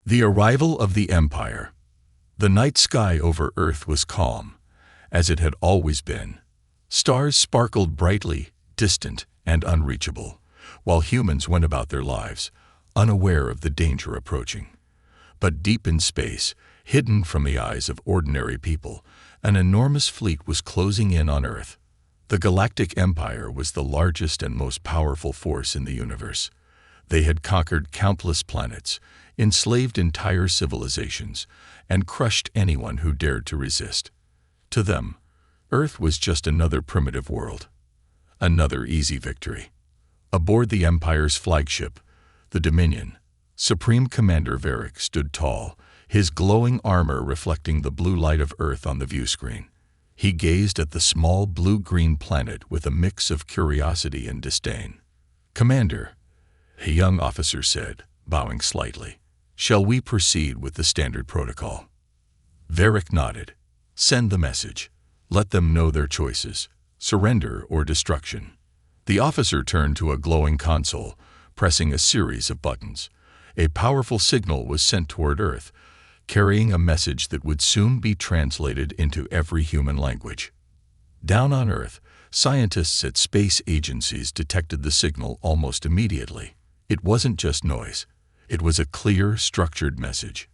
The arrival of the Empire. The night sky over Earth was calm, as it had always been. Stars sparkled brightly, distant and unreachable, while humans went about their lives, unaware of the danger approaching. But deep in space, hidden from the eyes of ordinary people, an enormous fleet was closing in on Earth. The Galactic Empire was the largest and most powerful force in the universe. They had conquered countless planets, enslaved entire civilizations, and crushed anyone who dared to resist. To them, Earth was just another primitive world. Another easy victory. Aboard the Empire's flagship, the Dominion, Supreme Commander Varric stood tall, his glowing armor reflecting the blue light of Earth on the viewscreen. He gazed at the small blue-green planet with a mix of curiosity and disdain. "Commander," a young officer said, bowing slightly, "shall we proceed with the standard protocol?" Varric nodded. "Send the message. Let them know their choices, surrender or destruction." The officer turned to a glowing console, pressing a series of buttons. A powerful signal was sent toward Earth, carrying a message that would soon be translated into every human language. Down on Earth, scientists at space agencies detected the signal almost immediately. It wasn't just noise. It was a clear, structured message.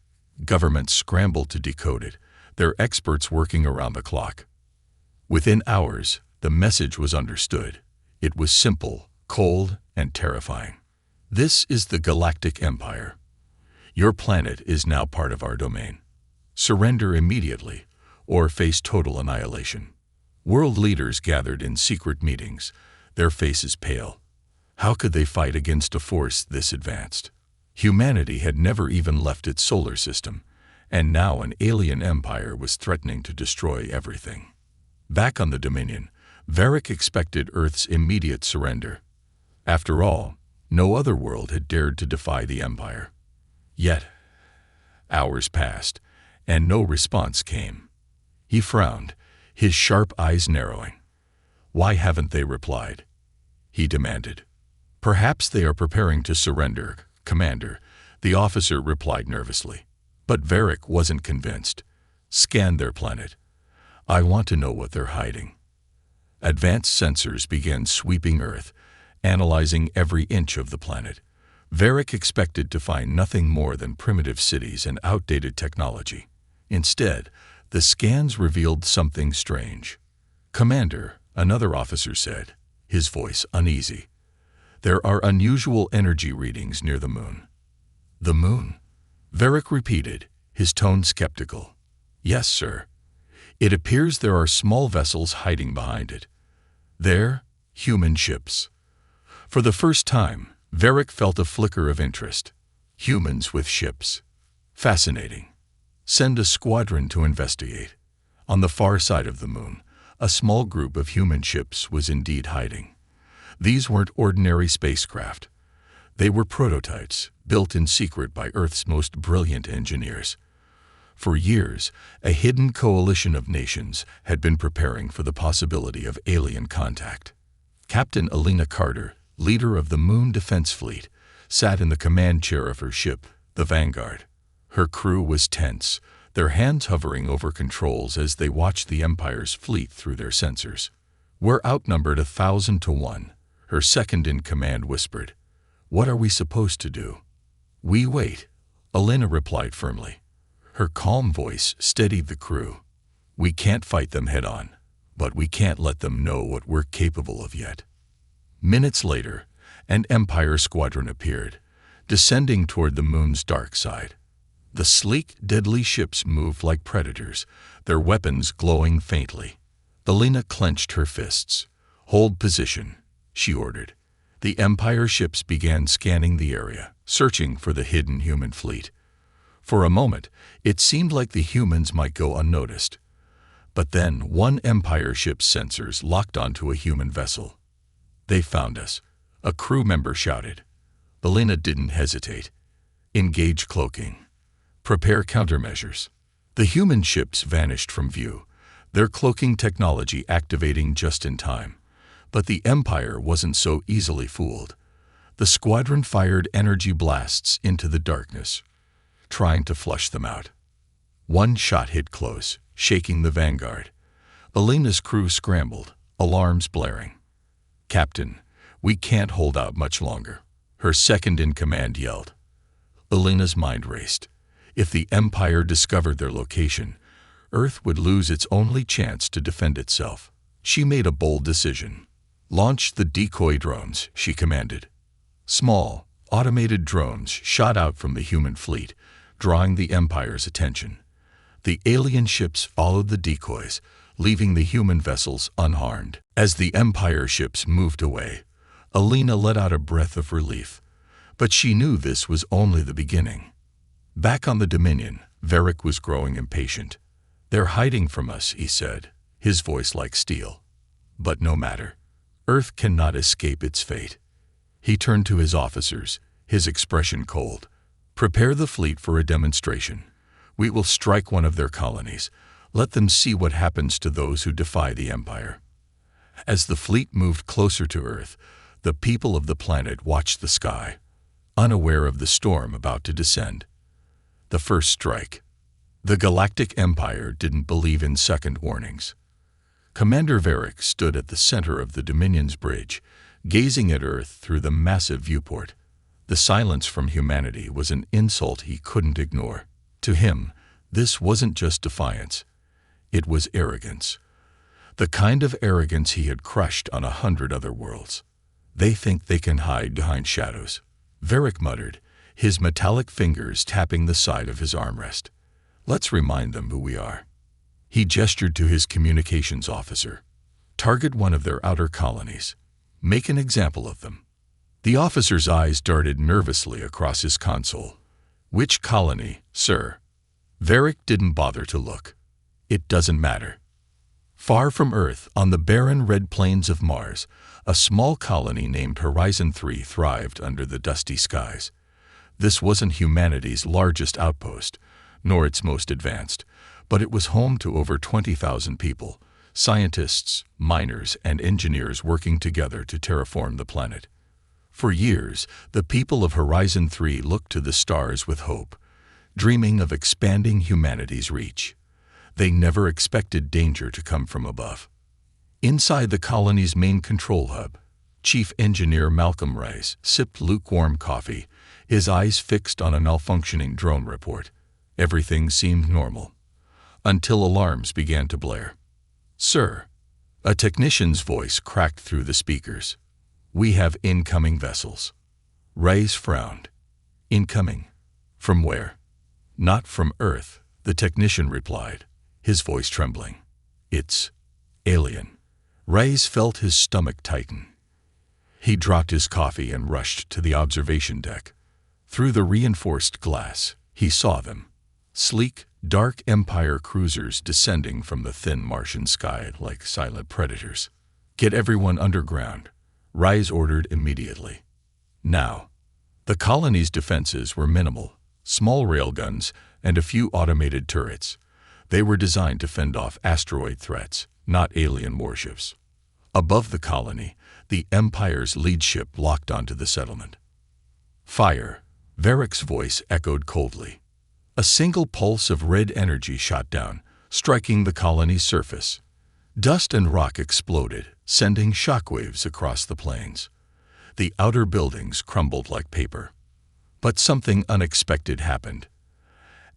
Governments scrambled to decode it, their experts working around the clock. Within hours, the message was understood. It was simple, cold, and terrifying. "This is the Galactic Empire. Your planet is now part of our domain. Surrender immediately, or face total annihilation." World leaders gathered in secret meetings, their faces pale. How could they fight against a force this advanced? Humanity had never even left its solar system, and now an alien empire was threatening to destroy everything. Back on the Dominion, Varric expected Earth's immediate surrender. After all, no other world had dared to defy the Empire. Yet, hours passed, and no response came. He frowned, his sharp eyes narrowing. "Why haven't they replied?" he demanded. "Perhaps they are preparing to surrender, Commander," the officer replied nervously. But Varric wasn't convinced. "Scan their planet. I want to know what they're hiding." Advanced sensors began sweeping Earth, analyzing every inch of the planet. Varric expected to find nothing more than primitive cities and outdated technology. Instead, the scans revealed something strange. "Commander," another officer said, his voice uneasy, "there are unusual energy readings near the moon." "The moon?" Varric repeated, his tone skeptical. "Yes, sir. It appears there are small vessels hiding behind it. They're human ships." For the first time, Varric felt a flicker of interest. Humans with ships. Fascinating. "Send a squadron to investigate." On the far side of the moon, a small group of human ships was indeed hiding. These weren't ordinary spacecraft. They were prototypes, built in secret by Earth's most brilliant engineers. For years, a hidden coalition of nations had been preparing for the possibility of alien contact. Captain Elena Carter, leader of the Moon Defense Fleet, sat in the command chair of her ship, the Vanguard. Her crew was tense, their hands hovering over controls as they watched the Empire's fleet through their sensors. "We're outnumbered 1,000 to 1, her second-in-command whispered. "What are we supposed to do?" "We wait," Elena replied firmly. Her calm voice steadied the crew. "We can't fight them head-on, but we can't let them know what we're capable of yet." Minutes later, an Empire squadron appeared, descending toward the moon's dark side. The sleek, deadly ships moved like predators, their weapons glowing faintly. Elena clenched her fists. "Hold position," she ordered. The Empire ships began scanning the area, searching for the hidden human fleet. For a moment, it seemed like the humans might go unnoticed. But then one Empire ship's sensors locked onto a human vessel. "They found us," a crew member shouted. Elena didn't hesitate. "Engage cloaking. Prepare countermeasures." The human ships vanished from view, their cloaking technology activating just in time. But the Empire wasn't so easily fooled. The squadron fired energy blasts into the darkness. trying to flush them out. One shot hit close, shaking the Vanguard. Elena's crew scrambled, alarms blaring. "Captain, we can't hold out much longer," her second-in-command yelled. Elena's mind raced. If the Empire discovered their location, Earth would lose its only chance to defend itself. She made a bold decision. "Launch the decoy drones," she commanded. Small, automated drones shot out from the human fleet, drawing the Empire's attention. The alien ships followed the decoys, leaving the human vessels unharmed. As the Empire ships moved away, Elena let out a breath of relief. But she knew this was only the beginning. Back on the Dominion, Varric was growing impatient. "They're hiding from us," he said, his voice like steel. "But no matter. Earth cannot escape its fate." He turned to his officers, his expression cold. "Prepare the fleet for a demonstration. We will strike one of their colonies. Let them see what happens to those who defy the Empire." As the fleet moved closer to Earth, the people of the planet watched the sky, unaware of the storm about to descend. The first strike. The Galactic Empire didn't believe in second warnings. Commander Varric stood at the center of the Dominion's bridge, gazing at Earth through the massive viewport. The silence from humanity was an insult he couldn't ignore. To him, this wasn't just defiance. It was arrogance. The kind of arrogance he had crushed on 100 other worlds. "They think they can hide behind shadows," Varric muttered, his metallic fingers tapping the side of his armrest. "Let's remind them who we are." He gestured to his communications officer. "Target one of their outer colonies. Make an example of them." The officer's eyes darted nervously across his console. "Which colony, sir?" Varric didn't bother to look. "It doesn't matter." Far from Earth, on the barren red plains of Mars, a small colony named Horizon 3 thrived under the dusty skies. This wasn't humanity's largest outpost, nor its most advanced, but it was home to over 20,000 people, scientists, miners, and engineers working together to terraform the planet. For years, the people of Horizon 3 looked to the stars with hope, dreaming of expanding humanity's reach. They never expected danger to come from above. Inside the colony's main control hub, Chief Engineer Malcolm Rice sipped lukewarm coffee, his eyes fixed on a malfunctioning drone report. Everything seemed normal, until alarms began to blare. "Sir," a technician's voice cracked through the speakers. "We have incoming vessels." Rice frowned. "Incoming? From where?" "Not from Earth," the technician replied, his voice trembling. "It's alien." Rice felt his stomach tighten. He dropped his coffee and rushed to the observation deck. Through the reinforced glass, he saw them. Sleek, dark Empire cruisers descending from the thin Martian sky like silent predators. "Get everyone underground," Rice ordered immediately. Now, the colony's defenses were minimal, small railguns and a few automated turrets. They were designed to fend off asteroid threats, not alien warships. Above the colony, the Empire's lead ship locked onto the settlement. "Fire," Varric's voice echoed coldly. A single pulse of red energy shot down, striking the colony's surface. Dust and rock exploded, sending shockwaves across the plains. The outer buildings crumbled like paper. But something unexpected happened.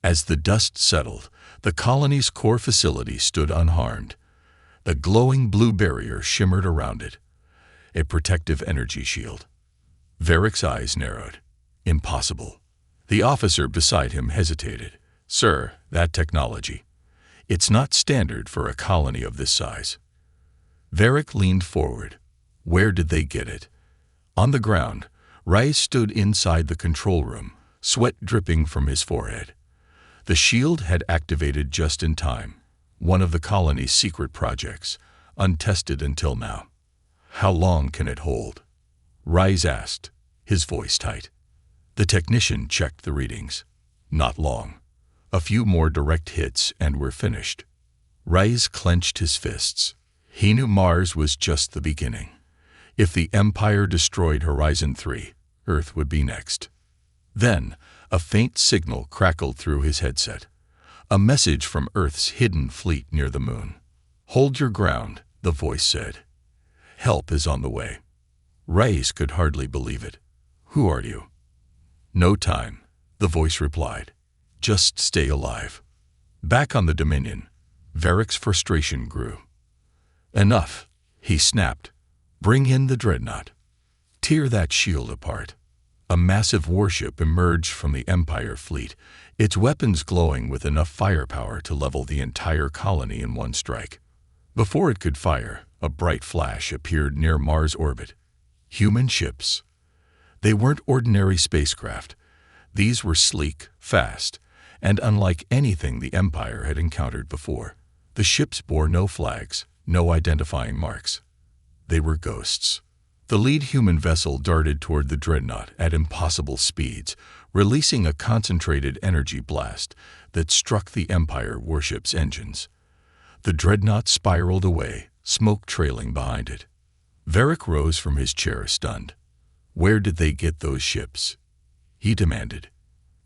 As the dust settled, the colony's core facility stood unharmed. The glowing blue barrier shimmered around it, a protective energy shield. Varric's eyes narrowed. Impossible. The officer beside him hesitated. "Sir, that technology. It's not standard for a colony of this size." Varric leaned forward. Where did they get it? On the ground, Rice stood inside the control room, sweat dripping from his forehead. The shield had activated just in time, one of the colony's secret projects, untested until now. "How long can it hold?" Rice asked, his voice tight. The technician checked the readings. "Not long. A few more direct hits and we're finished." Rice clenched his fists. He knew Mars was just the beginning. If the Empire destroyed Horizon 3, Earth would be next. Then, A faint signal crackled through his headset. A message from Earth's hidden fleet near the moon. "Hold your ground," the voice said. "Help is on the way." Reyes could hardly believe it. "Who are you?" "No time," the voice replied. "Just stay alive." Back on the Dominion, Varric's frustration grew. "Enough," he snapped. "Bring in the dreadnought. Tear that shield apart." A massive warship emerged from the Empire fleet, its weapons glowing with enough firepower to level the entire colony in one strike. Before it could fire, a bright flash appeared near Mars' orbit. Human ships. They weren't ordinary spacecraft. These were sleek, fast, and unlike anything the Empire had encountered before. The ships bore no flags, no identifying marks. They were ghosts. The lead human vessel darted toward the dreadnought at impossible speeds, releasing a concentrated energy blast that struck the Empire warship's engines. The dreadnought spiraled away, smoke trailing behind it. Varric rose from his chair, stunned. "Where did they get those ships?" he demanded.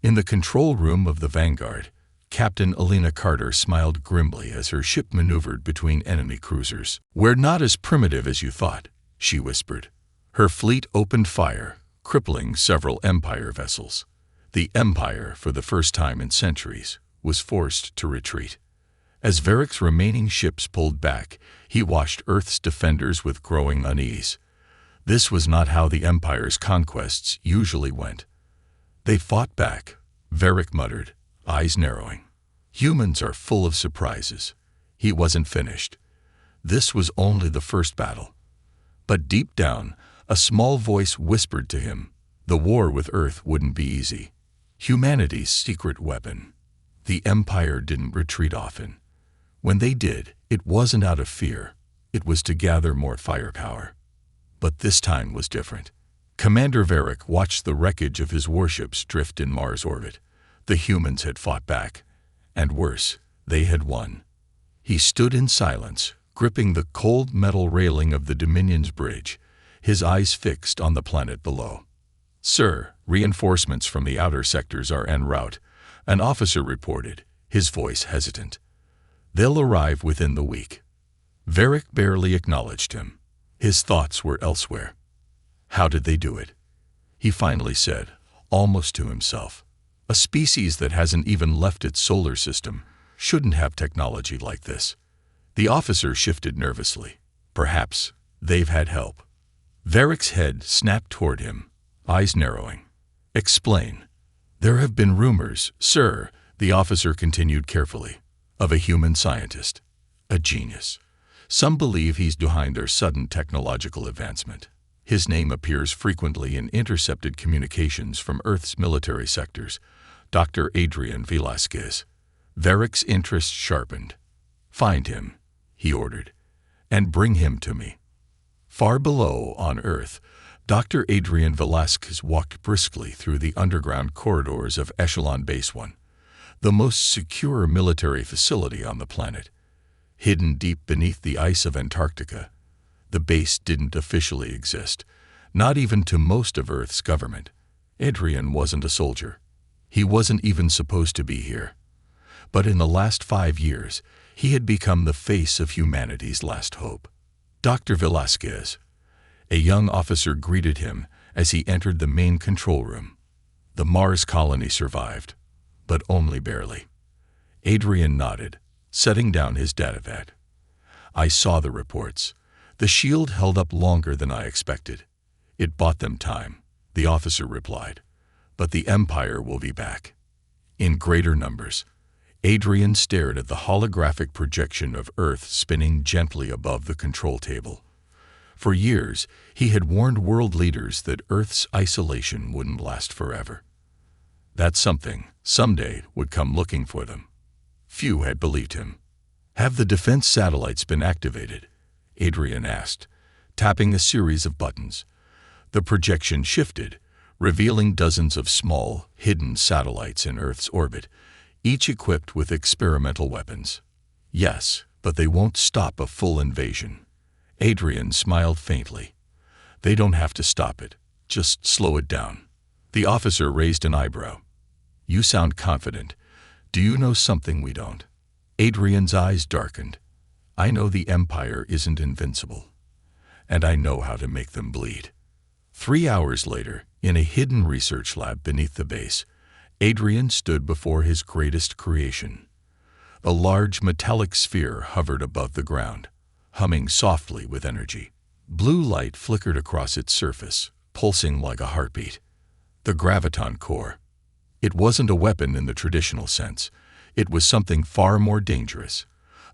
In the control room of the Vanguard, Captain Alina Carter smiled grimly as her ship maneuvered between enemy cruisers. "We're not as primitive as you thought," she whispered. Her fleet opened fire, crippling several Empire vessels. The Empire, for the first time in centuries, was forced to retreat. As Varric's remaining ships pulled back, he watched Earth's defenders with growing unease. This was not how the Empire's conquests usually went. "They fought back," Varric muttered, eyes narrowing. "Humans are full of surprises." He wasn't finished. This was only the first battle. But deep down, a small voice whispered to him, the war with Earth wouldn't be easy. Humanity's secret weapon. The Empire didn't retreat often. When they did, it wasn't out of fear. It was to gather more firepower. But this time was different. Commander Varric watched the wreckage of his warships drift in Mars' orbit. The humans had fought back. And worse, they had won. He stood in silence, gripping the cold metal railing of the Dominion's bridge, his eyes fixed on the planet below. "Sir, reinforcements from the outer sectors are en route," an officer reported, his voice hesitant. "They'll arrive within the week." Varric barely acknowledged him. His thoughts were elsewhere. "How did they do it?" he finally said, almost to himself. "A species that hasn't even left its solar system shouldn't have technology like this." The officer shifted nervously. "Perhaps they've had help." Varric's head snapped toward him, eyes narrowing. "Explain." "There have been rumors, sir," the officer continued carefully, "of a human scientist. A genius. Some believe he's behind their sudden technological advancement. His name appears frequently in intercepted communications from Earth's military sectors. Dr. Adrian Velasquez." Varric's interest sharpened. "Find him," he ordered, "and bring him to me." Far below, on Earth, Dr. Adrian Velasquez walked briskly through the underground corridors of Echelon Base 1, the most secure military facility on the planet. Hidden deep beneath the ice of Antarctica, the base didn't officially exist, not even to most of Earth's government. Adrian wasn't a soldier. He wasn't even supposed to be here. But in the last 5 years, he had become the face of humanity's last hope. "Dr. Velasquez." A young officer greeted him as he entered the main control room. The Mars colony survived, but only barely. Adrian nodded, setting down his datavat. "I saw the reports. The shield held up longer than I expected. It bought them time," the officer replied. "But the Empire will be back. In greater numbers." Adrian stared at the holographic projection of Earth spinning gently above the control table. For years, he had warned world leaders that Earth's isolation wouldn't last forever. That something, someday, would come looking for them. Few had believed him. "Have the defense satellites been activated?" Adrian asked, tapping a series of buttons. The projection shifted, revealing dozens of small, hidden satellites in Earth's orbit, each equipped with experimental weapons. "Yes, but they won't stop a full invasion." Adrian smiled faintly. "They don't have to stop it, just slow it down." The officer raised an eyebrow. You sound confident. Do you know something we don't? Adrian's eyes darkened. I know the Empire isn't invincible. And I know how to make them bleed. 3 hours later, in a hidden research lab beneath the base, Adrian stood before his greatest creation. A large metallic sphere hovered above the ground, humming softly with energy. Blue light flickered across its surface, pulsing like a heartbeat. The graviton core. It wasn't a weapon in the traditional sense. It was something far more dangerous.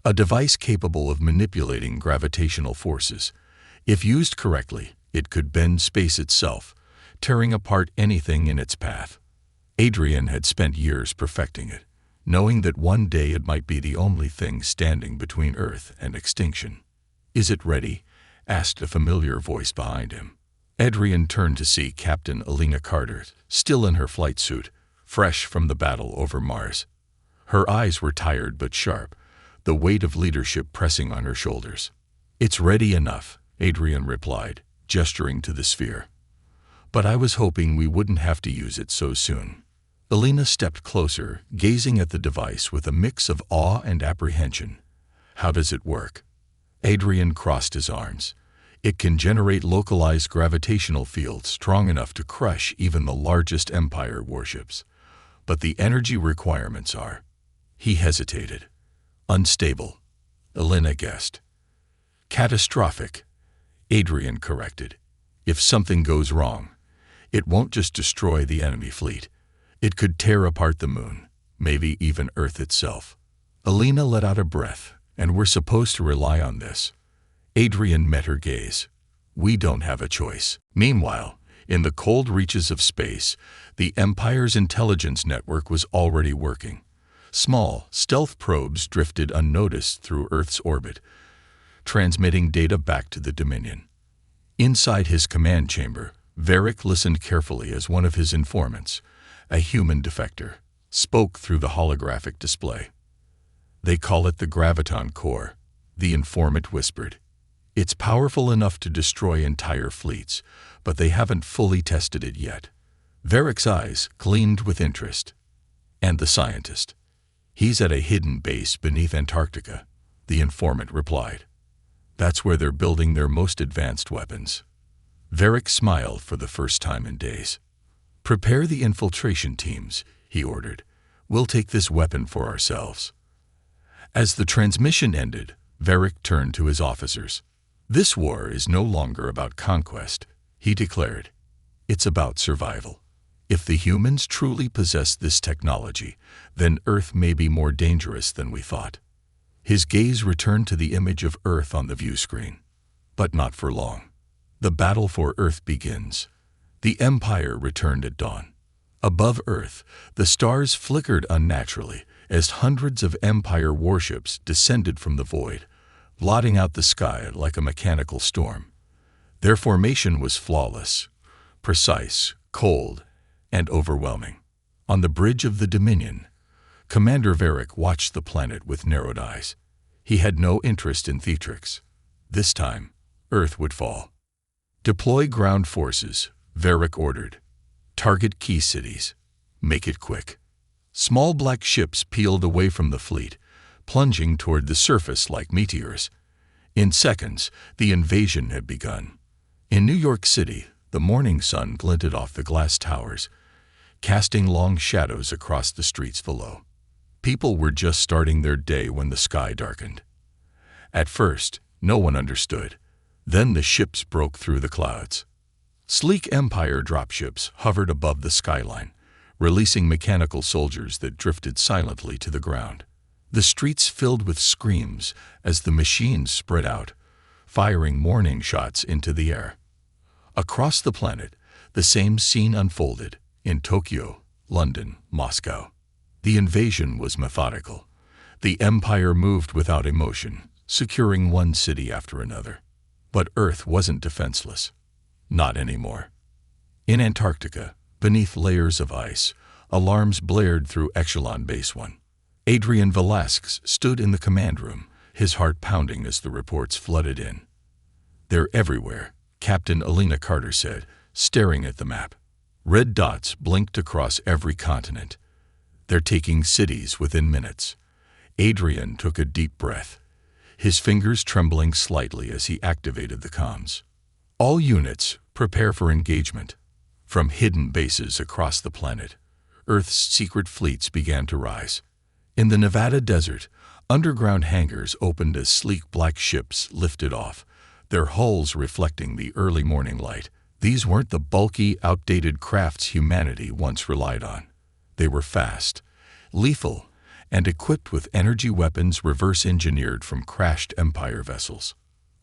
A device capable of manipulating gravitational forces. If used correctly, it could bend space itself, tearing apart anything in its path. Adrian had spent years perfecting it, knowing that one day it might be the only thing standing between Earth and extinction. "Is it ready?" asked a familiar voice behind him. Adrian turned to see Captain Alina Carter, still in her flight suit, fresh from the battle over Mars. Her eyes were tired but sharp, the weight of leadership pressing on her shoulders. "It's ready enough," Adrian replied, gesturing to the sphere. "But I was hoping we wouldn't have to use it so soon." Alina stepped closer, gazing at the device with a mix of awe and apprehension. "How does it work?" Adrian crossed his arms. "It can generate localized gravitational fields strong enough to crush even the largest Empire warships. But the energy requirements are—" He hesitated. "Unstable," Alina guessed. "Catastrophic," Adrian corrected. "If something goes wrong, it won't just destroy the enemy fleet. It could tear apart the moon, maybe even Earth itself." Alina let out a breath. "And we're supposed to rely on this?" Adrian met her gaze. "We don't have a choice." Meanwhile, in the cold reaches of space, the Empire's intelligence network was already working. Small, stealth probes drifted unnoticed through Earth's orbit, transmitting data back to the Dominion. Inside his command chamber, Varric listened carefully as one of his informants, a human defector, spoke through the holographic display. "They call it the graviton core," the informant whispered. "It's powerful enough to destroy entire fleets, but they haven't fully tested it yet." Varric's eyes gleamed with interest. "And the scientist?" "He's at a hidden base beneath Antarctica," the informant replied. "That's where they're building their most advanced weapons." Varric smiled for the first time in days. "Prepare the infiltration teams," he ordered. "We'll take this weapon for ourselves." As the transmission ended, Varric turned to his officers. "This war is no longer about conquest," he declared. "It's about survival. If the humans truly possess this technology, then Earth may be more dangerous than we thought." His gaze returned to the image of Earth on the view screen. But not for long. The battle for Earth begins. The Empire returned at dawn. Above Earth, the stars flickered unnaturally as hundreds of Empire warships descended from the void, blotting out the sky like a mechanical storm. Their formation was flawless, precise, cold, and overwhelming. On the bridge of the Dominion, Commander Varric watched the planet with narrowed eyes. He had no interest in theatrics. This time, Earth would fall. "Deploy ground forces," Varric ordered. "Target key cities. Make it quick." Small black ships peeled away from the fleet, plunging toward the surface like meteors. In seconds, the invasion had begun. In New York City, the morning sun glinted off the glass towers, casting long shadows across the streets below. People were just starting their day when the sky darkened. At first, no one understood. Then the ships broke through the clouds. Sleek Empire dropships hovered above the skyline, releasing mechanical soldiers that drifted silently to the ground. The streets filled with screams as the machines spread out, firing warning shots into the air. Across the planet, the same scene unfolded in Tokyo, London, Moscow. The invasion was methodical. The Empire moved without emotion, securing one city after another. But Earth wasn't defenseless. Not anymore. In Antarctica, beneath layers of ice, alarms blared through Echelon Base 1. Adrian Velasquez stood in the command room, his heart pounding as the reports flooded in. "They're everywhere," Captain Alina Carter said, staring at the map. Red dots blinked across every continent. They're taking cities within minutes. Adrian took a deep breath, his fingers trembling slightly as he activated the comms. All units, prepare for engagement. From hidden bases across the planet, Earth's secret fleets began to rise. In the Nevada desert, underground hangars opened as sleek black ships lifted off, their hulls reflecting the early morning light. These weren't the bulky, outdated crafts humanity once relied on. They were fast, lethal, and equipped with energy weapons reverse-engineered from crashed Empire vessels.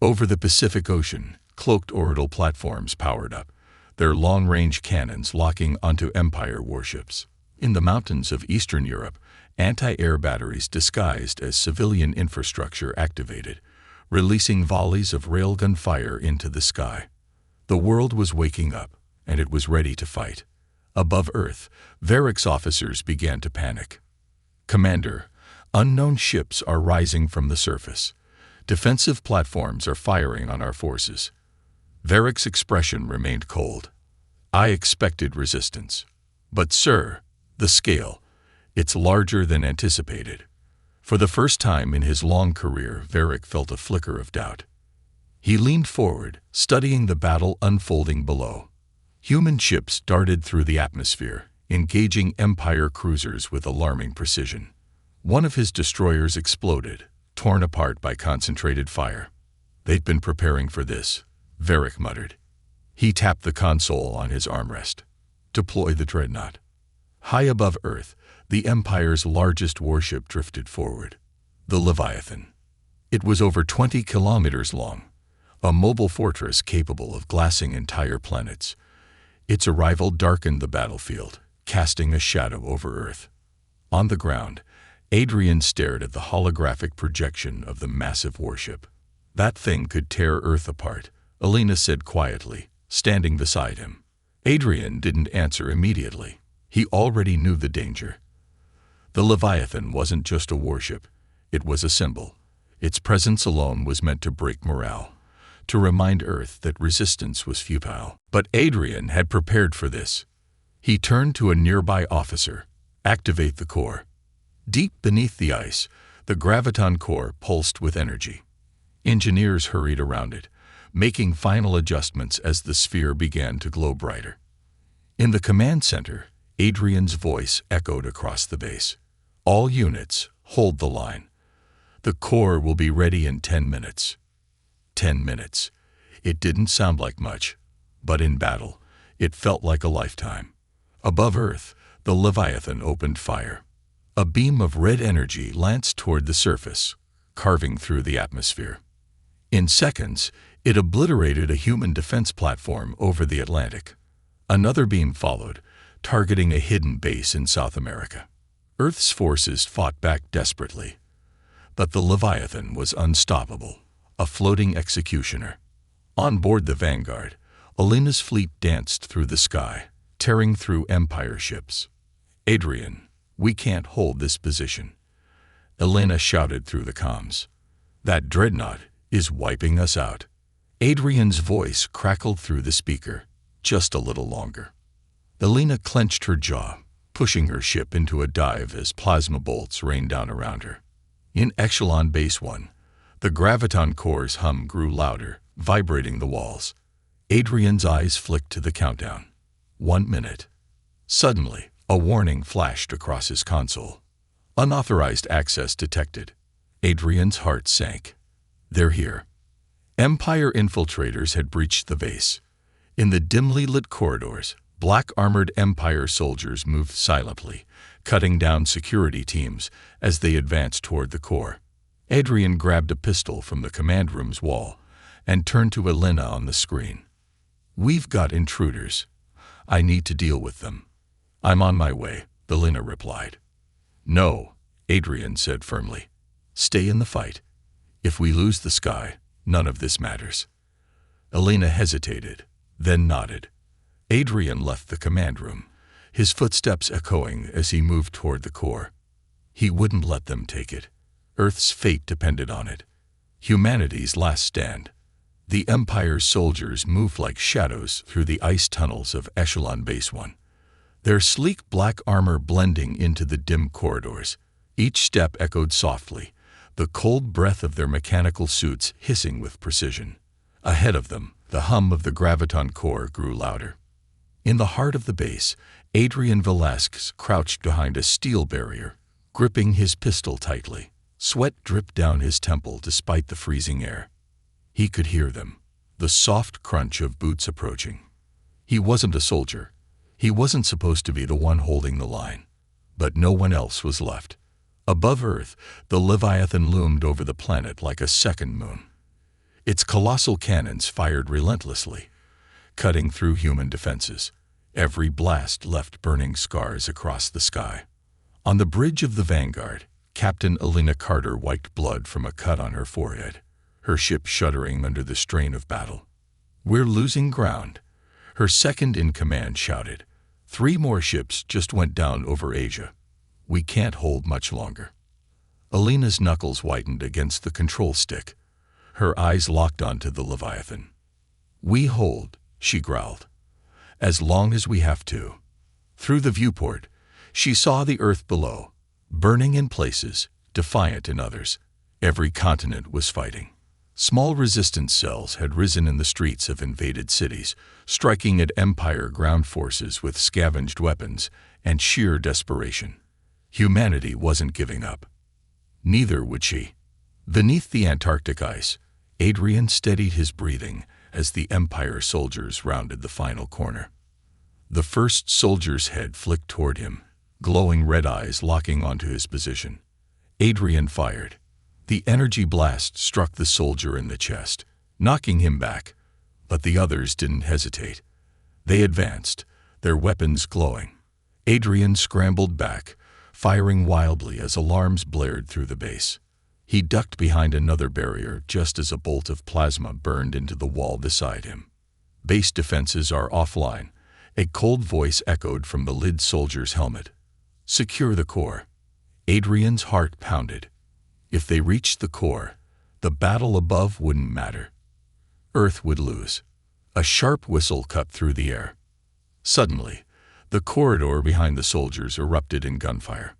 Over the Pacific Ocean, cloaked orbital platforms powered up, their long-range cannons locking onto Empire warships. In the mountains of Eastern Europe, anti-air batteries disguised as civilian infrastructure activated, releasing volleys of railgun fire into the sky. The world was waking up, and it was ready to fight. Above Earth, Varric's officers began to panic. "Commander, unknown ships are rising from the surface. Defensive platforms are firing on our forces." Varric's expression remained cold. "I expected resistance. But, sir, the scale, it's larger than anticipated." For the first time in his long career, Varric felt a flicker of doubt. He leaned forward, studying the battle unfolding below. Human ships darted through the atmosphere, engaging Empire cruisers with alarming precision. One of his destroyers exploded, torn apart by concentrated fire. "They've been preparing for this," Varric muttered. He tapped the console on his armrest. "Deploy the dreadnought." High above Earth, the Empire's largest warship drifted forward. The Leviathan. It was over 20 kilometers long, a mobile fortress capable of glassing entire planets. Its arrival darkened the battlefield, casting a shadow over Earth. On the ground, Adrian stared at the holographic projection of the massive warship. "That thing could tear Earth apart," Alina said quietly, standing beside him. Adrian didn't answer immediately. He already knew the danger. The Leviathan wasn't just a warship. It was a symbol. Its presence alone was meant to break morale, to remind Earth that resistance was futile. But Adrian had prepared for this. He turned to a nearby officer. "Activate the core." Deep beneath the ice, the graviton core pulsed with energy. Engineers hurried around it, making final adjustments as the sphere began to glow brighter. In the command center, Adrian's voice echoed across the base. "All units, hold the line. The core will be ready in 10 minutes. 10 minutes. It didn't sound like much, but in battle, it felt like a lifetime. Above Earth, the Leviathan opened fire. A beam of red energy lanced toward the surface, carving through the atmosphere. In seconds, it obliterated a human defense platform over the Atlantic. Another beam followed, targeting a hidden base in South America. Earth's forces fought back desperately, but the Leviathan was unstoppable, a floating executioner. On board the Vanguard, Alina's fleet danced through the sky, tearing through Empire ships. "Adrian, we can't hold this position," Alina shouted through the comms. "That dreadnought is wiping us out." Adrian's voice crackled through the speaker. "Just a little longer." Alina clenched her jaw, pushing her ship into a dive as plasma bolts rained down around her. In Echelon Base 1, the graviton core's hum grew louder, vibrating the walls. Adrian's eyes flicked to the countdown. 1 minute. Suddenly, a warning flashed across his console. "Unauthorized access detected." Adrian's heart sank. "They're here." Empire infiltrators had breached the base. In the dimly lit corridors, black-armored Empire soldiers moved silently, cutting down security teams as they advanced toward the core. Adrian grabbed a pistol from the command room's wall and turned to Alina on the screen. "We've got intruders. I need to deal with them." "I'm on my way," Alina replied. "No," Adrian said firmly. "Stay in the fight. If we lose the sky, none of this matters." Alina hesitated, then nodded. Adrian left the command room, his footsteps echoing as he moved toward the core. He wouldn't let them take it. Earth's fate depended on it. Humanity's last stand. The Empire's soldiers moved like shadows through the ice tunnels of Echelon Base 1. their sleek black armor blending into the dim corridors. Each step echoed softly, the cold breath of their mechanical suits hissing with precision. Ahead of them, the hum of the graviton core grew louder. In the heart of the base, Adrian Velasquez crouched behind a steel barrier, gripping his pistol tightly. Sweat dripped down his temple despite the freezing air. He could hear them, the soft crunch of boots approaching. He wasn't a soldier. He wasn't supposed to be the one holding the line. But no one else was left. Above Earth, the Leviathan loomed over the planet like a second moon. Its colossal cannons fired relentlessly, cutting through human defenses. Every blast left burning scars across the sky. On the bridge of the Vanguard, Captain Elena Carter wiped blood from a cut on her forehead, her ship shuddering under the strain of battle. "We're losing ground," her second-in-command shouted. 3 more ships just went down over Asia. We can't hold much longer. Elena's knuckles whitened against the control stick. Her eyes locked onto the Leviathan. "We hold," she growled. "As long as we have to." Through the viewport, she saw the Earth below, burning in places, defiant in others. Every continent was fighting. Small resistance cells had risen in the streets of invaded cities, striking at Empire ground forces with scavenged weapons and sheer desperation. Humanity wasn't giving up. Neither would she. Beneath the Antarctic ice, Adrian steadied his breathing as the Empire soldiers rounded the final corner. The first soldier's head flicked toward him, glowing red eyes locking onto his position. Adrian fired. The energy blast struck the soldier in the chest, knocking him back, but the others didn't hesitate. They advanced, their weapons glowing. Adrian scrambled back, firing wildly as alarms blared through the base. He ducked behind another barrier just as a bolt of plasma burned into the wall beside him. "Base defenses are offline," a cold voice echoed from the lid soldier's helmet. "Secure the core." Adrian's heart pounded. If they reached the core, the battle above wouldn't matter. Earth would lose. A sharp whistle cut through the air. Suddenly, the corridor behind the soldiers erupted in gunfire.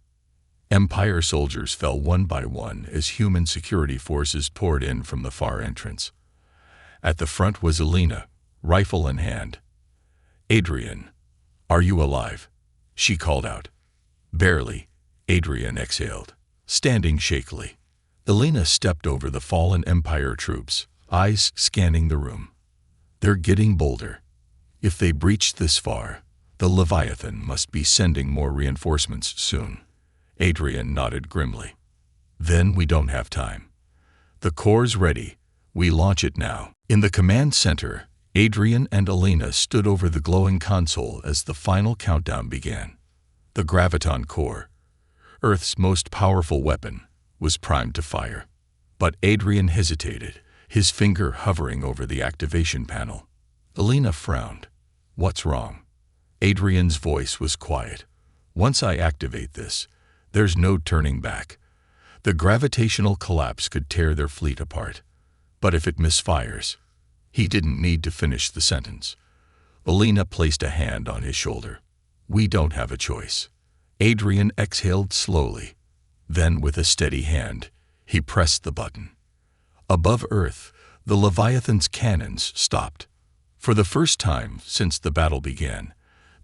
Empire soldiers fell one by one as human security forces poured in from the far entrance. At the front was Elena, rifle in hand. "Adrian, are you alive?" she called out. "Barely," Adrian exhaled, standing shakily. Elena stepped over the fallen Empire troops, eyes scanning the room. "They're getting bolder. If they breached this far, the Leviathan must be sending more reinforcements soon." Adrian nodded grimly. "Then we don't have time. The core's ready. We launch it now." In the command center, Adrian and Elena stood over the glowing console as the final countdown began. The graviton core, Earth's most powerful weapon, was primed to fire. But Adrian hesitated, his finger hovering over the activation panel. Elena frowned. "What's wrong?" Adrian's voice was quiet. "Once I activate this, there's no turning back. The gravitational collapse could tear their fleet apart. But if it misfires..." He didn't need to finish the sentence. Elena placed a hand on his shoulder. "We don't have a choice." Adrian exhaled slowly. Then, with a steady hand, he pressed the button. Above Earth, the Leviathan's cannons stopped. For the first time since the battle began,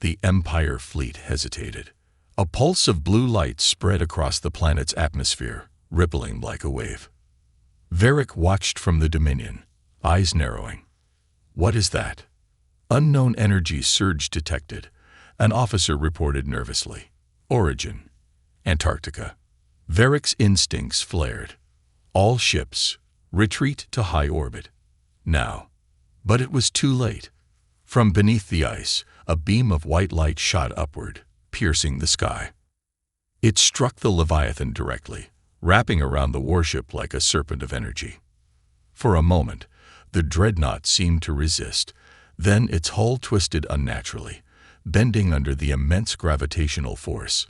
the Empire fleet hesitated. A pulse of blue light spread across the planet's atmosphere, rippling like a wave. Varric watched from the Dominion, eyes narrowing. "What is that?" "Unknown energy surge detected," an officer reported nervously. "Origin: Antarctica." Varric's instincts flared. "All ships, retreat to high orbit. Now." But it was too late. From beneath the ice, a beam of white light shot upward, piercing the sky. It struck the Leviathan directly, wrapping around the warship like a serpent of energy. For a moment, the dreadnought seemed to resist. Then its hull twisted unnaturally, bending under the immense gravitational force.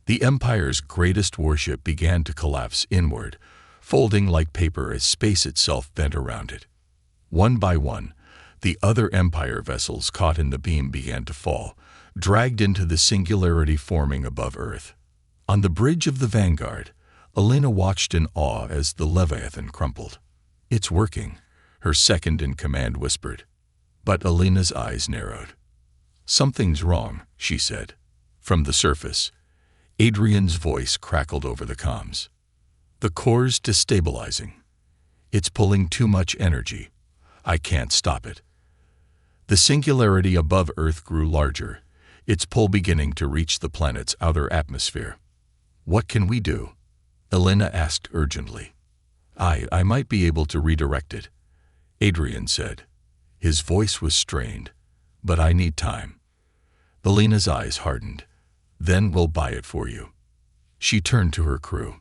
The Empire's greatest warship began to collapse inward, folding like paper as space itself bent around it. One by one, the other Empire vessels caught in the beam began to fall, dragged into the singularity forming above Earth. On the bridge of the Vanguard, Alina watched in awe as the Leviathan crumpled. "It's working," her second-in-command whispered. But Alina's eyes narrowed. "Something's wrong," she said. From the surface, Adrian's voice crackled over the comms. "The core's destabilizing. It's pulling too much energy. I can't stop it." The singularity above Earth grew larger, its pull beginning to reach the planet's outer atmosphere. "What can we do?" Alina asked urgently. I might be able to redirect it," Adrian said. His voice was strained. "But I need time." Alina's eyes hardened. "Then we'll buy it for you." She turned to her crew.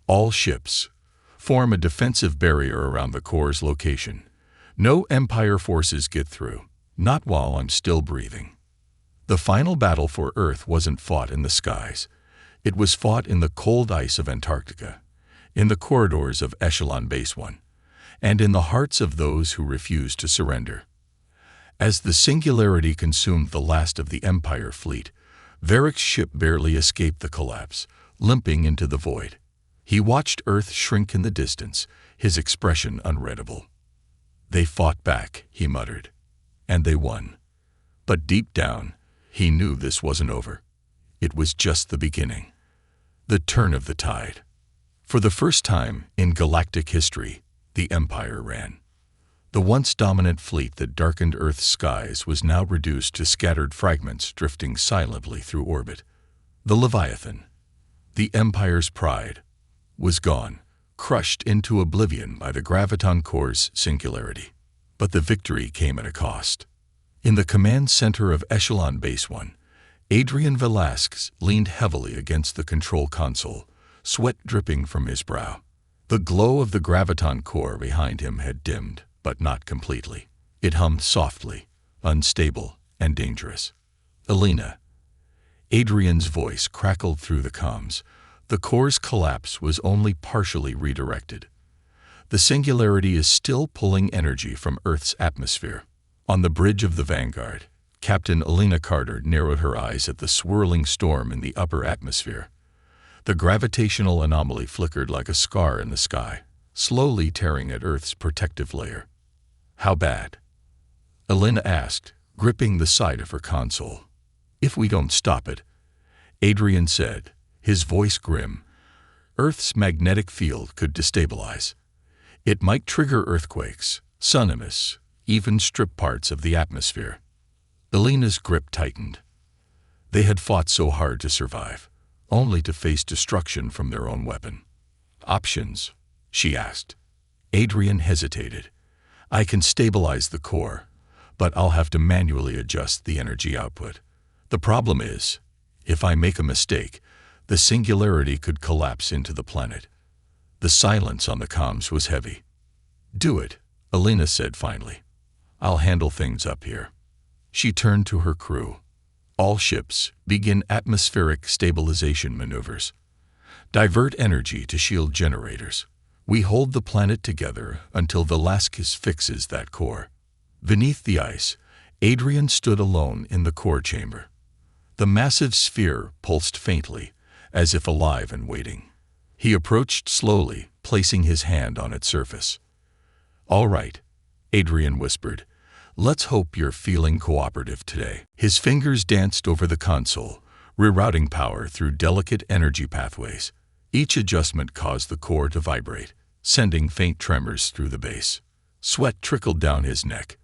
"All ships, form a defensive barrier around the core's location. No Empire forces get through, not while I'm still breathing." The final battle for Earth wasn't fought in the skies. It was fought in the cold ice of Antarctica, in the corridors of Echelon Base 1, and in the hearts of those who refused to surrender. As the singularity consumed the last of the Empire fleet, Varric's ship barely escaped the collapse, limping into the void. He watched Earth shrink in the distance, his expression unreadable. "They fought back," he muttered, "and they won." But deep down, he knew this wasn't over. It was just the beginning. The turn of the tide. For the first time in galactic history, the Empire ran. The once dominant fleet that darkened Earth's skies was now reduced to scattered fragments drifting silently through orbit. The Leviathan, the Empire's pride, was gone, crushed into oblivion by the graviton core's singularity. But the victory came at a cost. In the command center of Echelon Base 1, Adrian Velasquez leaned heavily against the control console, sweat dripping from his brow. The glow of the graviton core behind him had dimmed, but not completely. It hummed softly, unstable, and dangerous. "Alina." Adrian's voice crackled through the comms. The core's collapse was only partially redirected. The singularity is still pulling energy from Earth's atmosphere. On the bridge of the Vanguard, Captain Alina Carter narrowed her eyes at the swirling storm in the upper atmosphere. The gravitational anomaly flickered like a scar in the sky, slowly tearing at Earth's protective layer. "How bad?" Alina asked, gripping the side of her console. "If we don't stop it," Adrian said, his voice grim, "Earth's magnetic field could destabilize. It might trigger earthquakes, tsunamis, even strip parts of the atmosphere." Alina's grip tightened. They had fought so hard to survive, only to face destruction from their own weapon. "Options?" she asked. Adrian hesitated. "I can stabilize the core, but I'll have to manually adjust the energy output. The problem is, if I make a mistake, the singularity could collapse into the planet." The silence on the comms was heavy. "Do it," Alina said finally. "I'll handle things up here." She turned to her crew. "All ships, begin atmospheric stabilization maneuvers. Divert energy to shield generators. We hold the planet together until Velasquez fixes that core." Beneath the ice, Adrian stood alone in the core chamber. The massive sphere pulsed faintly, as if alive and waiting. He approached slowly, placing his hand on its surface. "All right," Adrian whispered. "Let's hope you're feeling cooperative today." His fingers danced over the console, rerouting power through delicate energy pathways. Each adjustment caused the core to vibrate, sending faint tremors through the base. Sweat trickled down his neck.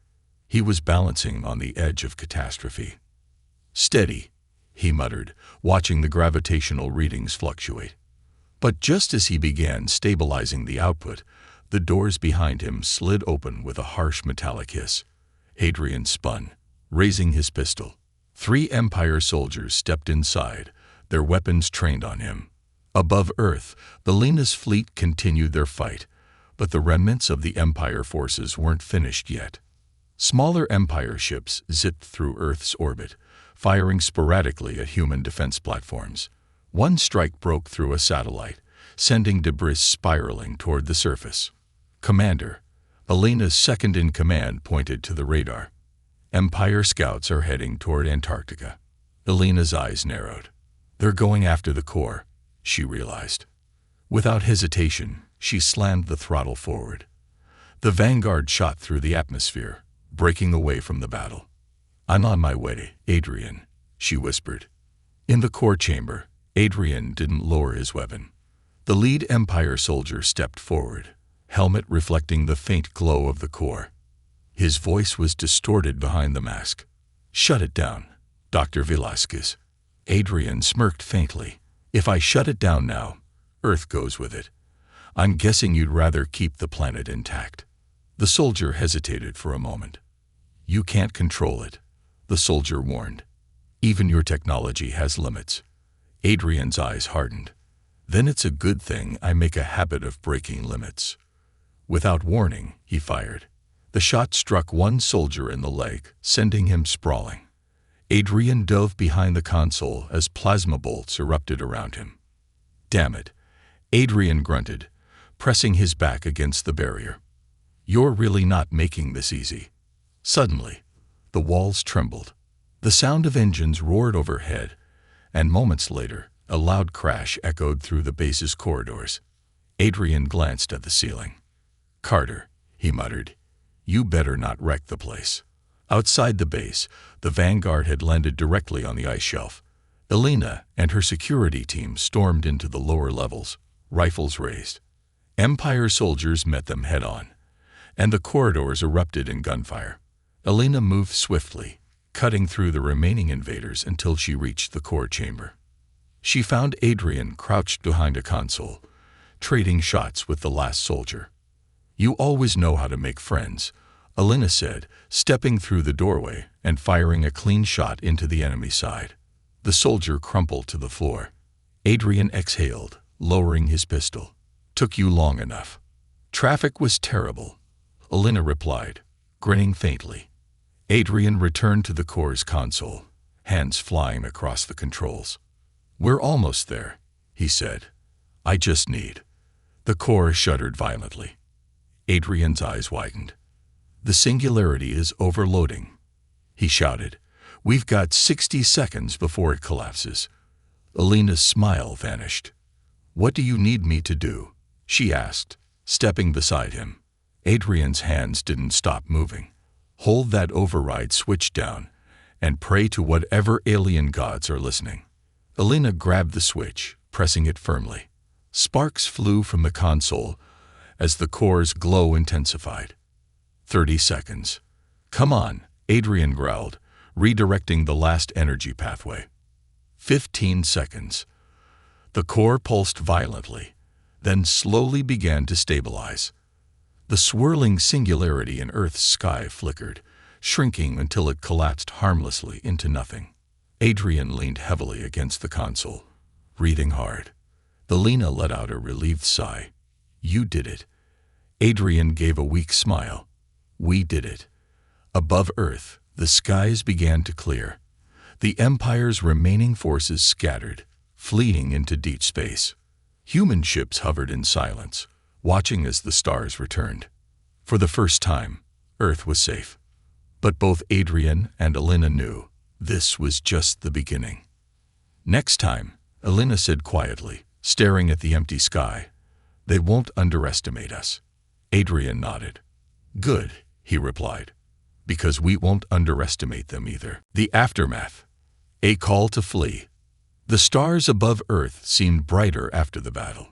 He was balancing on the edge of catastrophe. "Steady," he muttered, watching the gravitational readings fluctuate. But just as he began stabilizing the output, the doors behind him slid open with a harsh metallic hiss. Adrian spun, raising his pistol. 3 Empire soldiers stepped inside, their weapons trained on him. Above Earth, Alina's fleet continued their fight, but the remnants of the Empire forces weren't finished yet. Smaller Empire ships zipped through Earth's orbit, firing sporadically at human defense platforms. One strike broke through a satellite, sending debris spiraling toward the surface. "Commander," Alina's second-in-command pointed to the radar. "Empire scouts are heading toward Antarctica." Elena's eyes narrowed. They're going after the core, she realized. Without hesitation, she slammed the throttle forward. The Vanguard shot through the atmosphere, breaking away from the battle. I'm on my way, Adrian, she whispered. In the core chamber, Adrian didn't lower his weapon. The lead Empire soldier stepped forward, helmet reflecting the faint glow of the core. His voice was distorted behind the mask. Shut it down, Dr. Velasquez. Adrian smirked faintly. If I shut it down now, Earth goes with it. I'm guessing you'd rather keep the planet intact. The soldier hesitated for a moment. You can't control it, the soldier warned. Even your technology has limits. Adrian's eyes hardened. Then it's a good thing I make a habit of breaking limits. Without warning, he fired. The shot struck one soldier in the leg, sending him sprawling. Adrian dove behind the console as plasma bolts erupted around him. Damn it, Adrian grunted, pressing his back against the barrier. You're really not making this easy. Suddenly, the walls trembled. The sound of engines roared overhead, and moments later, a loud crash echoed through the base's corridors. Adrian glanced at the ceiling. Carter, he muttered, you better not wreck the place. Outside the base, the Vanguard had landed directly on the ice shelf. Elena and her security team stormed into the lower levels, rifles raised. Empire soldiers met them head-on, and the corridors erupted in gunfire. Elena moved swiftly, cutting through the remaining invaders until she reached the core chamber. She found Adrian crouched behind a console, trading shots with the last soldier. You always know how to make friends, Elena said, stepping through the doorway and firing a clean shot into the enemy side. The soldier crumpled to the floor. Adrian exhaled, lowering his pistol. Took you long enough. Traffic was terrible, Elena replied, grinning faintly. Adrian returned to the core's console, hands flying across the controls. We're almost there, he said. I just need. The core shuddered violently. Adrian's eyes widened. The singularity is overloading, he shouted. We've got 60 seconds before it collapses. Elena's smile vanished. What do you need me to do? She asked, stepping beside him. Adrian's hands didn't stop moving. Hold that override switch down and pray to whatever alien gods are listening. Elena grabbed the switch, pressing it firmly. Sparks flew from the console as the core's glow intensified. 30 seconds. Come on, Adrian growled, redirecting the last energy pathway. 15 seconds. The core pulsed violently, then slowly began to stabilize. The swirling singularity in Earth's sky flickered, shrinking until it collapsed harmlessly into nothing. Adrian leaned heavily against the console, breathing hard. Elena let out a relieved sigh. You did it. Adrian gave a weak smile. We did it. Above Earth, the skies began to clear. The Empire's remaining forces scattered, fleeing into deep space. Human ships hovered in silence, watching as the stars returned. For the first time, Earth was safe. But both Adrian and Elena knew this was just the beginning. Next time, Elena said quietly, staring at the empty sky, they won't underestimate us. Adrian nodded. Good, he replied, because we won't underestimate them either. The aftermath. A call to flee. The stars above Earth seemed brighter after the battle.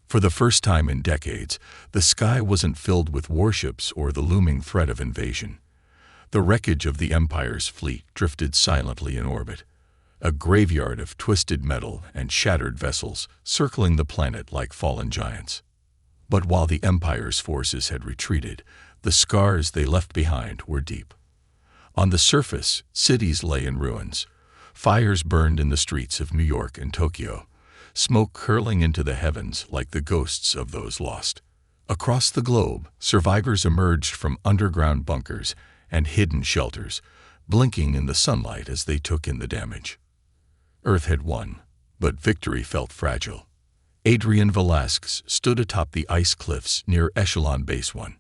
For the first time in decades, the sky wasn't filled with warships or the looming threat of invasion. The wreckage of the Empire's fleet drifted silently in orbit, a graveyard of twisted metal and shattered vessels circling the planet like fallen giants. But while the Empire's forces had retreated, the scars they left behind were deep. On the surface, cities lay in ruins. Fires burned in the streets of New York and Tokyo, smoke curling into the heavens like the ghosts of those lost. Across the globe, survivors emerged from underground bunkers and hidden shelters, blinking in the sunlight as they took in the damage. Earth had won, but victory felt fragile. Adrian Velasquez stood atop the ice cliffs near Echelon Base 1,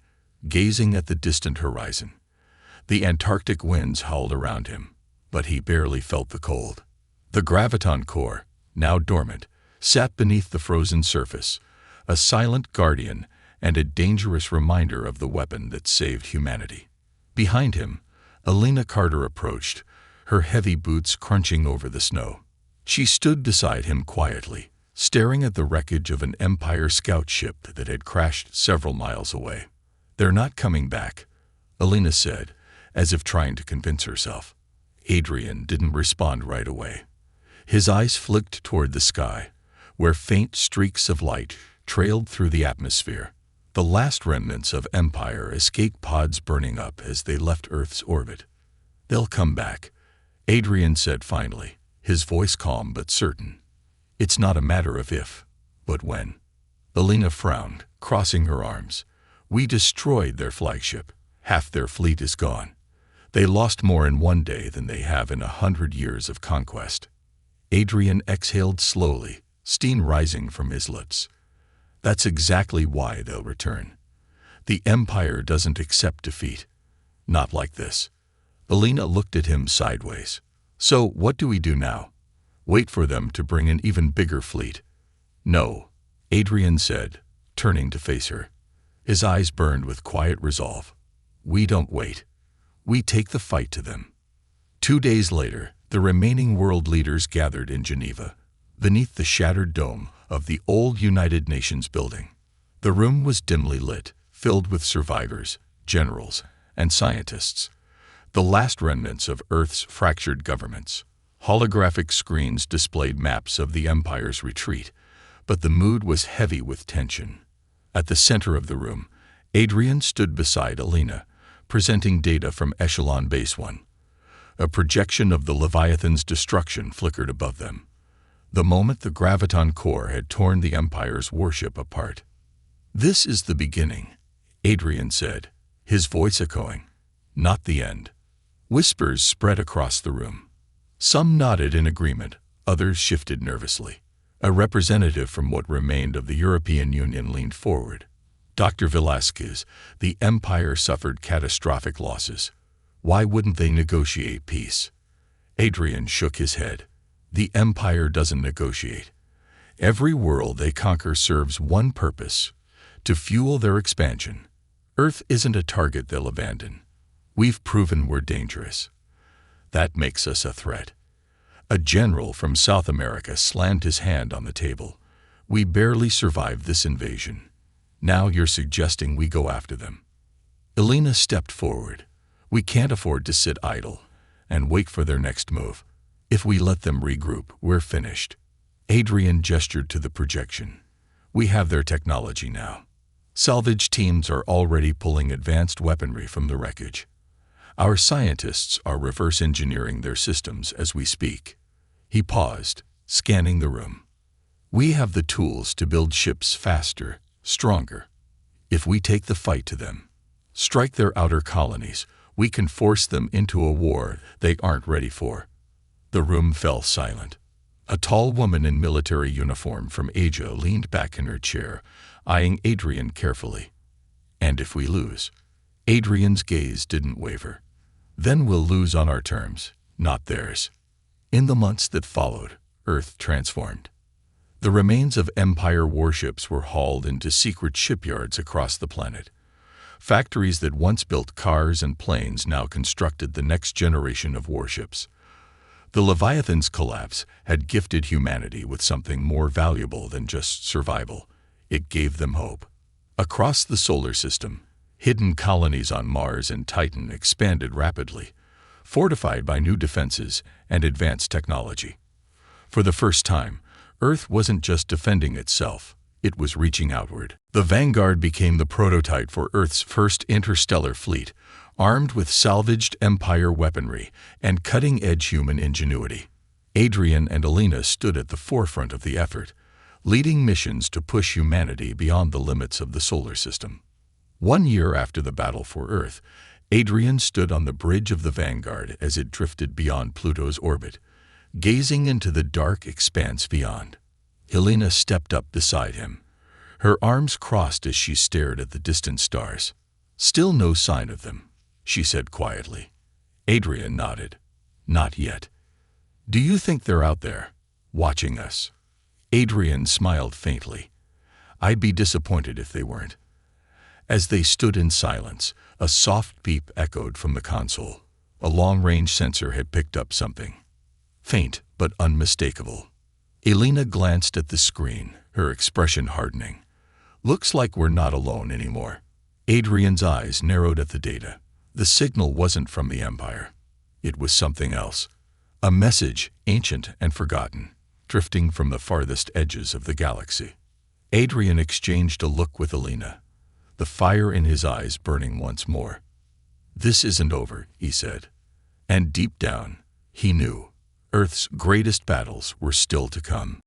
gazing at the distant horizon. The Antarctic winds howled around him, but he barely felt the cold. The graviton core, now dormant, sat beneath the frozen surface, a silent guardian and a dangerous reminder of the weapon that saved humanity. Behind him, Elena Carter approached, her heavy boots crunching over the snow. She stood beside him quietly, staring at the wreckage of an Empire scout ship that had crashed several miles away. "They're not coming back," Elena said, as if trying to convince herself. Adrian didn't respond right away. His eyes flicked toward the sky, where faint streaks of light trailed through the atmosphere. The last remnants of Empire escape pods burning up as they left Earth's orbit. "They'll come back," Adrian said finally, his voice calm but certain. "It's not a matter of if, but when." Elena frowned, crossing her arms. "We destroyed their flagship. Half their fleet is gone. They lost more in one day than they have in 100 years of conquest." Adrian exhaled slowly, steam rising from his lips. "That's exactly why they'll return. The Empire doesn't accept defeat. Not like this." Elena looked at him sideways. "So what do we do now? Wait for them to bring an even bigger fleet?" "No," Adrian said, turning to face her. His eyes burned with quiet resolve. "We don't wait. We take the fight to them." 2 days later, the remaining world leaders gathered in Geneva, beneath the shattered dome of the old United Nations building. The room was dimly lit, filled with survivors, generals, and scientists, the last remnants of Earth's fractured governments. Holographic screens displayed maps of the Empire's retreat, but the mood was heavy with tension. At the center of the room, Adrian stood beside Elena, presenting data from Echelon Base 1. A projection of the Leviathan's destruction flickered above them, the moment the graviton core had torn the Empire's warship apart. "This is the beginning," Adrian said, his voice echoing. "Not the end." Whispers spread across the room. Some nodded in agreement, others shifted nervously. A representative from what remained of the European Union leaned forward. "Dr. Velasquez, the Empire suffered catastrophic losses. Why wouldn't they negotiate peace?" Adrian shook his head. "The Empire doesn't negotiate. Every world they conquer serves one purpose: to fuel their expansion. Earth isn't a target they'll abandon. We've proven we're dangerous. That makes us a threat." A general from South America slammed his hand on the table. "We barely survived this invasion. Now you're suggesting we go after them." Elena stepped forward. "We can't afford to sit idle and wait for their next move. If we let them regroup, we're finished." Adrian gestured to the projection. "We have their technology now. Salvage teams are already pulling advanced weaponry from the wreckage. Our scientists are reverse engineering their systems as we speak." He paused, scanning the room. "We have the tools to build ships faster, stronger. If we take the fight to them, strike their outer colonies, we can force them into a war they aren't ready for." The room fell silent. A tall woman in military uniform from Asia leaned back in her chair, eyeing Adrian carefully. "And if we lose?" Adrian's gaze didn't waver. "Then we'll lose on our terms, not theirs." In the months that followed, Earth transformed. The remains of Empire warships were hauled into secret shipyards across the planet. Factories that once built cars and planes now constructed the next generation of warships. The Leviathan's collapse had gifted humanity with something more valuable than just survival. It gave them hope. Across the solar system, hidden colonies on Mars and Titan expanded rapidly, fortified by new defenses and advanced technology. For the first time, Earth wasn't just defending itself, it was reaching outward. The Vanguard became the prototype for Earth's first interstellar fleet, armed with salvaged Empire weaponry and cutting-edge human ingenuity. Adrian and Elena stood at the forefront of the effort, leading missions to push humanity beyond the limits of the solar system. 1 year after the battle for Earth, Adrian stood on the bridge of the Vanguard as it drifted beyond Pluto's orbit, gazing into the dark expanse beyond. Elena stepped up beside him, her arms crossed as she stared at the distant stars. "Still no sign of them," she said quietly. Adrian nodded. "Not yet." Do you think they're out there, watching us? Adrian smiled faintly. I'd be disappointed if they weren't. As they stood in silence, a soft beep echoed from the console. A long-range sensor had picked up something. Faint, but unmistakable. Elena glanced at the screen, her expression hardening. Looks like we're not alone anymore. Adrian's eyes narrowed at the data. The signal wasn't from the Empire. It was something else. A message, ancient and forgotten, drifting from the farthest edges of the galaxy. Adrian exchanged a look with Elena, the fire in his eyes burning once more. This isn't over, he said. And deep down, he knew, Earth's greatest battles were still to come.